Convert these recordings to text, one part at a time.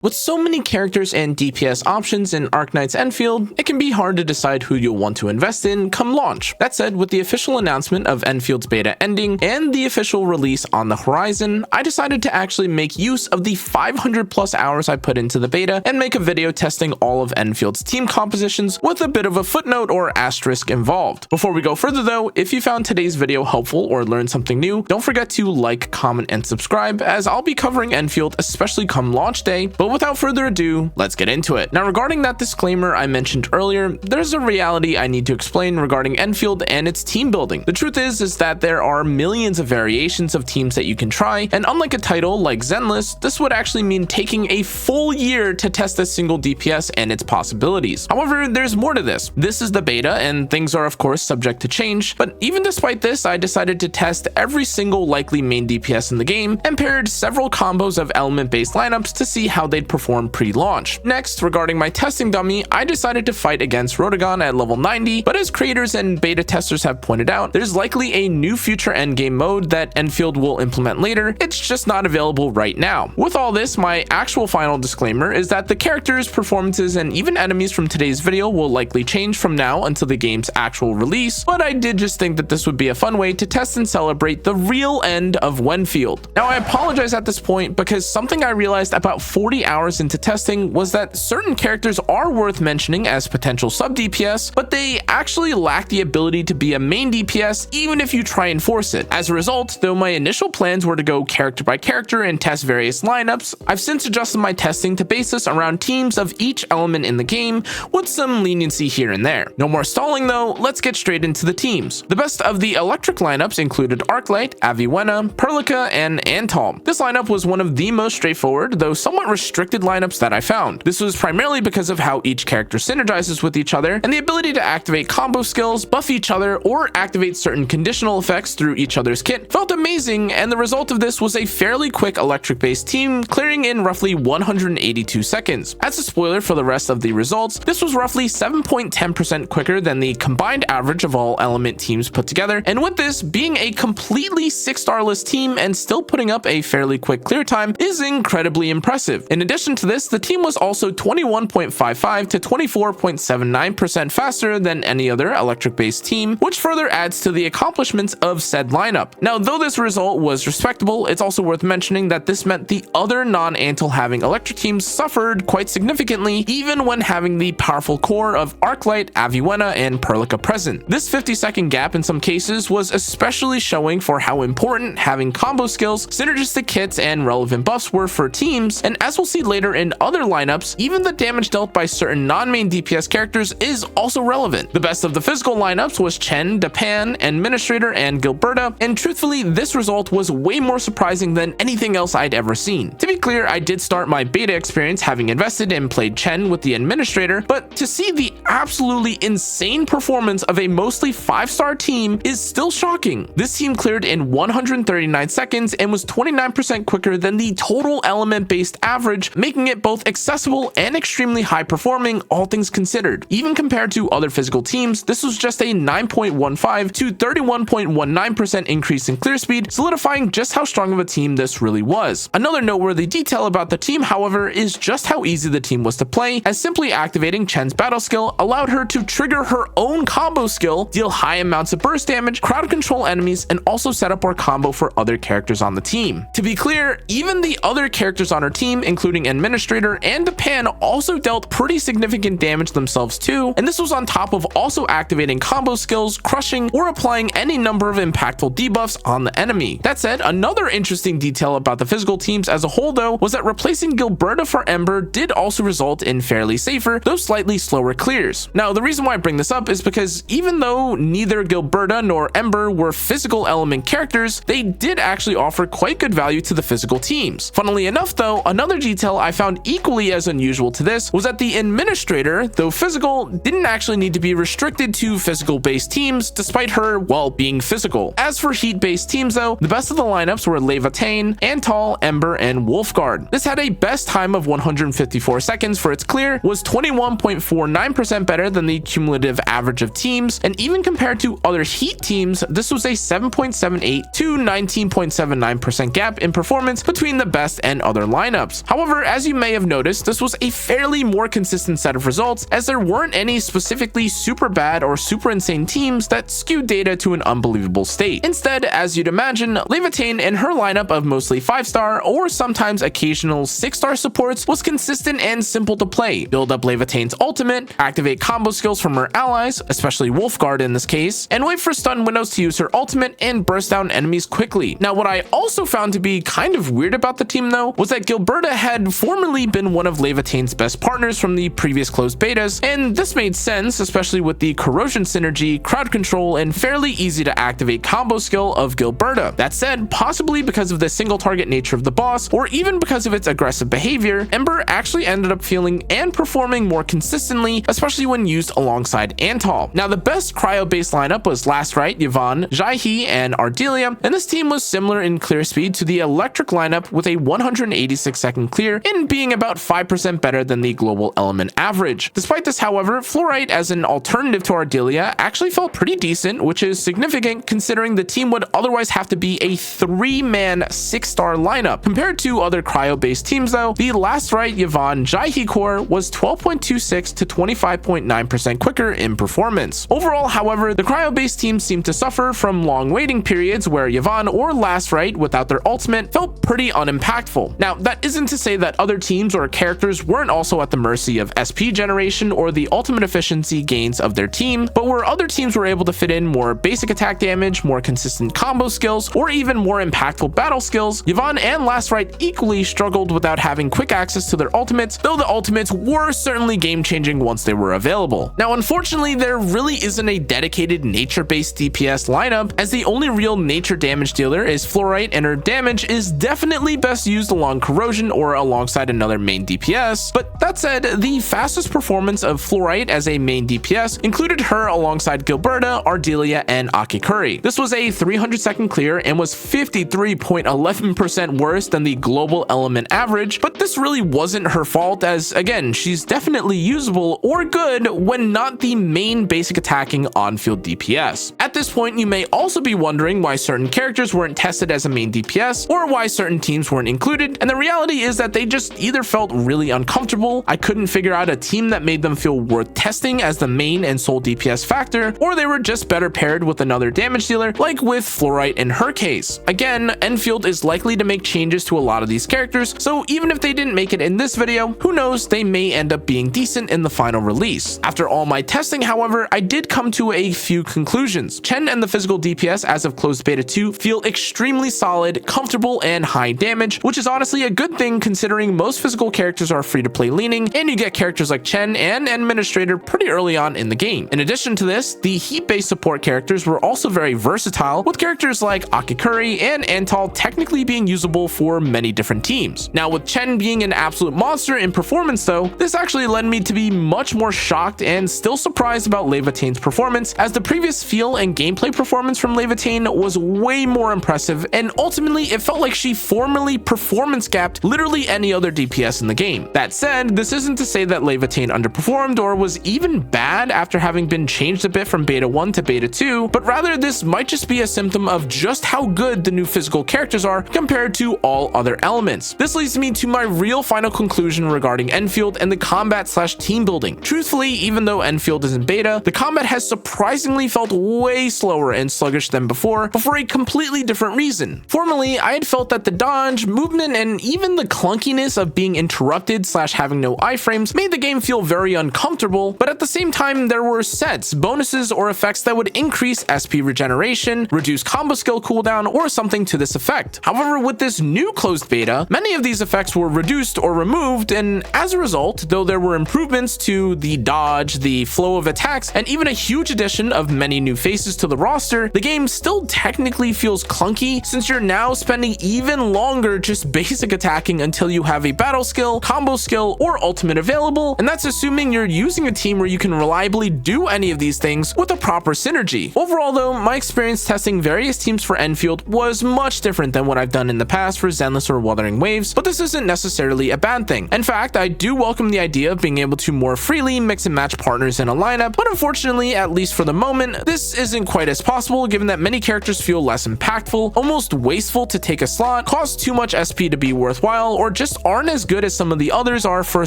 With so many characters and DPS options in Arknights Endfield, it can be hard to decide who you'll want to invest in come launch. That said, with the official announcement of Enfield's beta ending and the official release on the horizon, I decided to actually make use of the 500 plus hours I put into the beta and make a video testing all of Enfield's team compositions with a bit of a footnote or asterisk involved. Before we go further though, if you found today's video helpful or learned something new, don't forget to like, comment, and subscribe, as I'll be covering Enfield especially come launch day. But without further ado, let's get into it. Now, regarding that disclaimer I mentioned earlier, there's a reality I need to explain regarding Enfield and its team building. The truth is that there are millions of variations of teams that you can try, and unlike a title like Zenless, this would actually mean taking a full year to test a single DPS and its possibilities. However, there's more to this. This is the beta, and things are of course subject to change, but even despite this, I decided to test every single likely main DPS in the game and paired several combos of element-based lineups to see how they'd perform pre-launch. Next, regarding my testing dummy, I decided to fight against Rotogon at level 90, but as creators and beta testers have pointed out, there's likely a new future endgame mode that Enfield will implement later. It's just not available right now. With all this, my actual final disclaimer is that the characters, performances, and even enemies from today's video will likely change from now until the game's actual release, but I did just think that this would be a fun way to test and celebrate the real end of Enfield. Now, I apologize at this point because something I realized about 40 hours into testing was that certain characters are worth mentioning as potential sub DPS, but they actually lack the ability to be a main DPS even if you try and force it. As a result, though my initial plans were to go character by character and test various lineups, I've since adjusted my testing to base this around teams of each element in the game with some leniency here and there. No more stalling though, let's get straight into the teams. The best of the electric lineups included Arklight, Aviwena, Perlica, and Antalm. This lineup was one of the most straightforward, though somewhat restricted lineups that I found. This was primarily because of how each character synergizes with each other, and the ability to activate combo skills, buff each other, or activate certain conditional effects through each other's kit felt amazing, and the result of this was a fairly quick electric-based team clearing in roughly 182 seconds. As a spoiler for the rest of the results, this was roughly 7.10% quicker than the combined average of all element teams put together, and with this being a completely 6-star-less team and still putting up a fairly quick clear time is incredibly impressive. In addition to this, the team was also 21.55 to 24.79% faster than any other electric-based team, which further adds to the accomplishments of said lineup. Now, though this result was respectable, it's also worth mentioning that this meant the other non-Antal having electric teams suffered quite significantly, even when having the powerful core of Arklight, Aviwena, and Perlica present. This 50-second gap in some cases was especially showing for how important having combo skills, synergistic kits, and relevant buffs were for teams, and as we'll see later in other lineups, even the damage dealt by certain non-main DPS characters is also relevant. The best of the physical lineups was Chen, Depan, Administrator, and Gilberta, and truthfully, this result was way more surprising than anything else I'd ever seen. To be clear, I did start my beta experience having invested and played Chen with the Administrator, but to see the absolutely insane performance of a mostly 5-star team is still shocking. This team cleared in 139 seconds and was 29% quicker than the total element-based average, making it both accessible and extremely high performing, all things considered. Even compared to other physical teams, this was just a 9.15 to 31.19% increase in clear speed, solidifying just how strong of a team this really was. Another noteworthy detail about the team, however, is just how easy the team was to play, as simply activating Chen's battle skill allowed her to trigger her own combo skill, deal high amounts of burst damage, crowd control enemies, and also set up our combo for other characters on the team. To be clear, even the other characters on our team, including Administrator and Depan, also dealt pretty significant damage themselves too, and this was on top of also activating combo skills, crushing, or applying any number of impactful debuffs on the enemy. That said, another interesting detail about the physical teams as a whole though was that replacing Gilberta for Ember did also result in fairly safer, though slightly slower clears. Now, the reason why I bring this up is because even though neither Gilberta nor Ember were physical element characters, they did actually offer quite good value to the physical teams. Funnily enough though, another detail I found equally as unusual to this was that the Administrator, though physical, didn't actually need to be restricted to physical-based teams, despite her, well, being physical. As for heat-based teams though, the best of the lineups were Leviathan, Antal, Ember, and Wolfguard. This had a best time of 154 seconds for its clear, was 21.49% better than the cumulative average of teams, and even compared to other heat teams, this was a 7.78 to 19.79% gap in performance between the best and other lineups. However, as you may have noticed, this was a fairly more consistent set of results, as there weren't any specifically super bad or super insane teams that skewed data to an unbelievable state. Instead, as you'd imagine, Leviathan and her lineup of mostly 5-star or sometimes occasional 6-star supports was consistent and simple to play. Build up Leviathan's ultimate, activate combo skills from her allies, especially Wolfguard in this case, and wait for stun windows to use her ultimate and burst down enemies quickly. Now, what I also found to be kind of weird about the team though was that Gilberta had formerly been one of Leviathan's best partners from the previous closed betas, and this made sense, especially with the corrosion synergy, crowd control, and fairly easy to activate combo skill of Gilberta. That said, possibly because of the single target nature of the boss, or even because of its aggressive behavior, Ember actually ended up feeling and performing more consistently, especially when used alongside Antal. Now, the best cryo-based lineup was Last Right, Yvonne, Jaihe, and Ardelia, and this team was similar in clear speed to the electric lineup with a 186-second clear and being about 5% better than the global element average. Despite this, however, Fluorite as an alternative to Ardelia actually felt pretty decent, which is significant considering the team would otherwise have to be a 3-man 6-star lineup. Compared to other cryo-based teams though, the Last Right, Yvonne, Jaihe core was 12.26 to 25.9% quicker in performance. Overall, however, the cryo-based teams seemed to suffer from long waiting periods where Yvonne or Last Right without their ultimate felt pretty unimpactful. Now, that isn't to say that other teams or characters weren't also at the mercy of SP generation or the ultimate efficiency gains of their team, but where other teams were able to fit in more basic attack damage, more consistent combo skills, or even more impactful battle skills, Yvonne and Last Right equally struggled without having quick access to their ultimates, though the ultimates were certainly game-changing once they were available. Now, unfortunately, there really isn't a dedicated nature-based DPS lineup, as the only real nature damage dealer is Fluorite, and her damage is definitely best used along corrosion or alongside another main DPS. But that said, the fastest performance of Fluorite as a main DPS included her alongside Gilberta, Ardelia, and Akikuri. This was a 300-second clear and was 53.11% worse than the global element average, but this really wasn't her fault, as again, she's definitely usable or good when not the main basic attacking on-field DPS. At this point, you may also be wondering why certain characters weren't tested as a main DPS or why certain teams weren't included, and the reality is that they just either felt really uncomfortable, I couldn't figure out a team that made them feel worth testing as the main and sole DPS factor, or they were just better paired with another damage dealer, like with Fluorite in her case. Again, Endfield is likely to make changes to a lot of these characters, so even if they didn't make it in this video, who knows, they may end up being decent in the final release. After all my testing, however, I did come to a few conclusions. Chen and the physical DPS as of closed beta 2 feel extremely solid, comfortable, and high damage, which is honestly a good thing considering most physical characters are free to play leaning, and you get characters like Chen and Administrator pretty early on in the game. In addition to this, the heat-based support characters were also very versatile, with characters like Akikuri and Antal technically being usable for many different teams. Now, with Chen being an absolute monster in performance though, this actually led me to be much more shocked and still surprised about Leviathan's performance, as the previous feel and gameplay performance from Leviathan was way more impressive, and ultimately it felt like she formerly performance gapped literally any other DPS in the game. That said, this isn't to say that Leviathan underperformed or was even bad after having been changed a bit from beta 1 to beta 2, but rather this might just be a symptom of just how good the new physical characters are compared to all other elements. This leads me to my real final conclusion regarding Endfield and the combat/team building. Truthfully, even though Endfield is in beta, the combat has surprisingly felt way slower and sluggish than before, but for a completely different reason. Formerly, I had felt that the dodge, movement, and even the clunkiness of being interrupted/having no iframes made the game feel very uncomfortable, but at the same time, there were sets, bonuses, or effects that would increase SP regeneration, reduce combo skill cooldown, or something to this effect. However, with this new closed beta, many of these effects were reduced or removed, and as a result, though there were improvements to the dodge, the flow of attacks, and even a huge addition of many new faces to the roster, the game still technically feels clunky, since you're now spending even longer just basic attacking until you have a battle skill, combo skill, or ultimate available, and that's assuming you're using a team where you can rely reliably do any of these things with a proper synergy. Overall though, my experience testing various teams for Endfield was much different than what I've done in the past for Zenless or Wuthering Waves, but this isn't necessarily a bad thing. In fact, I do welcome the idea of being able to more freely mix and match partners in a lineup, but unfortunately, at least for the moment, this isn't quite as possible given that many characters feel less impactful, almost wasteful to take a slot, cost too much SP to be worthwhile, or just aren't as good as some of the others are for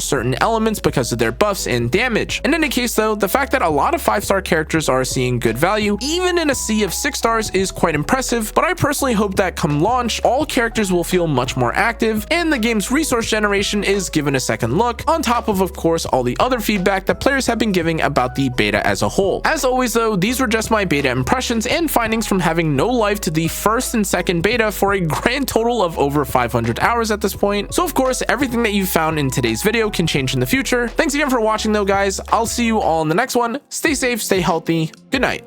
certain elements because of their buffs and damage. In any case though, the fact that a lot of 5-star characters are seeing good value, even in a sea of 6 stars, is quite impressive, but I personally hope that come launch, all characters will feel much more active, and the game's resource generation is given a second look, on top of course all the other feedback that players have been giving about the beta as a whole. As always though, these were just my beta impressions and findings from having no life to the first and second beta for a grand total of over 500 hours at this point. So of course, everything that you found in today's video can change in the future. Thanks again for watching though guys, I'll see you all in the next one. Stay safe, stay healthy, good night.